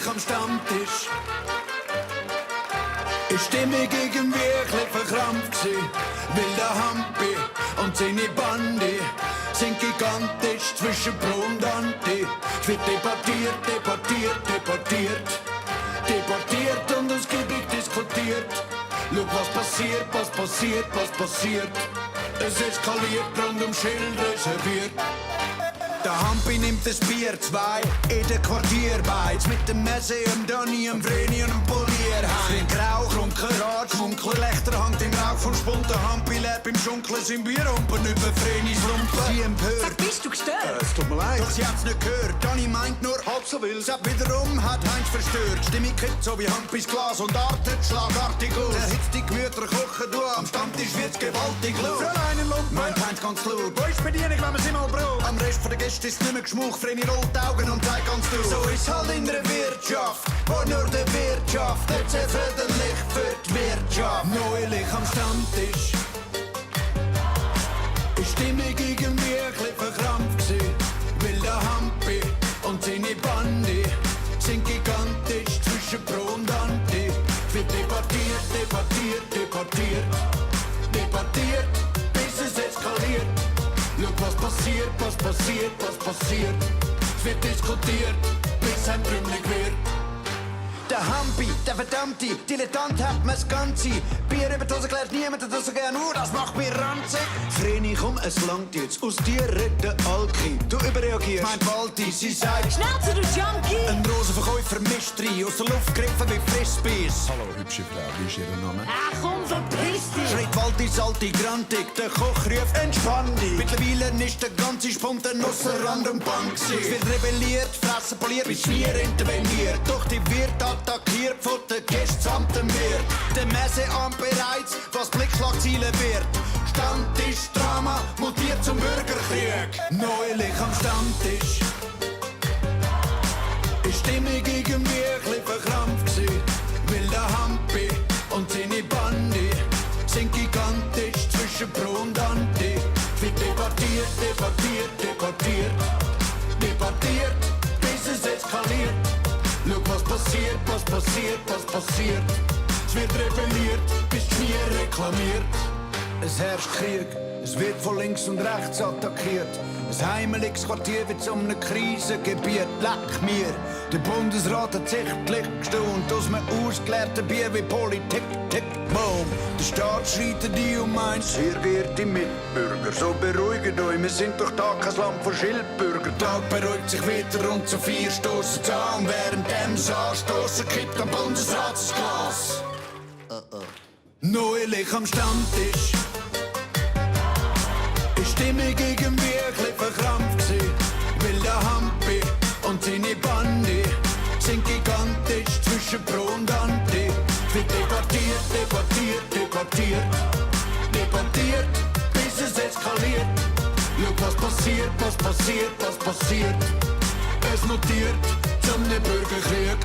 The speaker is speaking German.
Neulich am Stammtisch ist Stimme gegen wirklich verkrampft gsi, weil der Hampi und seine Bande sind gigantisch zwischen Pro und Anti. Es wird debattiert, debattiert, debattiert, debattiert und ausgiebig diskutiert. Schau, was passiert, was passiert, was passiert. Es eskaliert rund um Schild reserviert. Der Hampi nimmt das Bier, 2 in der Quartierbeiz. Mit dem Messer, dem Donny, dem Vreni und dem Polierheim. Den Grauch, Rumkerat, Schwunklerlächter hangt im Rauch vom Spund. Der Hampi lebt im Schunkeln, sein Bierhumpen über Vrenis Lumpen. Sie empört. Sag, bist du gestört? Es tut mir leid. Doch sie hat's nicht gehört. Donny meint nur, halb so wild. Sepp wiederum hat Heinz verstört. Stimmung kippt so wie Hampis Glas und artet schlagartig aus. Erhitzt die Gemüter kochen du. Am Stammtisch wird's gewaltig laut. Fräulein Lumpen meint Heinz ganz laut. Wo ist Bedienung, wenn man sie mal braucht? Am Rest von der Gäste ist nicht mehr Geschmuch, Vreni rollt die Augen und zeigt ganz durch. So ist halt in der Wirtschaft, wo nur der Wirtschaft nicht sehr förderlich für die Wirtschaft. Neulich am Stammtisch ist Stimme gegen wirklich verkrampft gsi, weil der Hampi und seine Bande sind gigantisch zwischen Pro und Anti. Wird debattiert, debattiert, debattiert, debattiert, bis es eskaliert. Schau, was passiert, was passiert, was passiert. Es wird diskutiert, bis ein Trümmelig wird. Der Hampi, der verdammte Dilettant hat mir's Ganze. Bier über die Hose klärt niemand, das so gern, das macht mir ranzig. Vreni, komm, es langt jetzt, aus dir redet der Alki. Du überreagierst, meint Walti, sie sagt Schnauze, du Junkie! ein Rosenverkäufer mischt rein, aus der Luft gegriffen wie Frisbees. Hallo, hübsche Frau, wie ist Ihr Name? Ach komm, verpiss dich! Schreit Walti, salti, grantig, der Koch ruft entspann dich. Mittlerweile ist der ganze Spunt ein Nusserrand und Bank. Es wird rebelliert, Fresse poliert, wie Schmier interveniert. Doch die wird attackiert von den Gästen samt dem Wirt. Der Messe an bereits, was Blickschlagziele wird. Stammtisch Drama mutiert zum Bürgerkrieg. Neulich am Stammtisch ist Stimme gegen wirklich verkrampft gsi, weil der Hampi und seine Bande sind gigantisch zwischen Pro und Anti. Wird debattiert, debattiert, debattiert, debattiert, bis es eskaliert. Schau, was passiert, was passiert, was passiert. Es wird rebelliert, bis die Schmier reklamiert. Es herrscht Krieg, es wird von links und rechts attackiert. Ein heimeliges Quartier wird zu einem Krisengebiet. Leck mir, der Bundesrat hat sichtlich gestaunt aus einem ausgelehrten Bier wie Politik, tick, boom. Der Staat schreitet die und meint, sehr geehrte Mitbürger, so beruhigt euch, wir sind doch da kein Land von Schildbürger. Der Tag beruhigt sich wieder und zu 4 stossen zu an. Während dem sie anstossen, kippt am Bundesrat das Glas. Neulich am Stammtisch ist Stimme gegen wirklich verkrampft gsi, weil der Hampi und seine Bande sind gigantisch zwischen Pro und Anti. Wird debattiert, debattiert, debattiert, debattiert, bis es eskaliert. Schau, was passiert, was passiert, was passiert. Es mutiert zum Bürgerkrieg.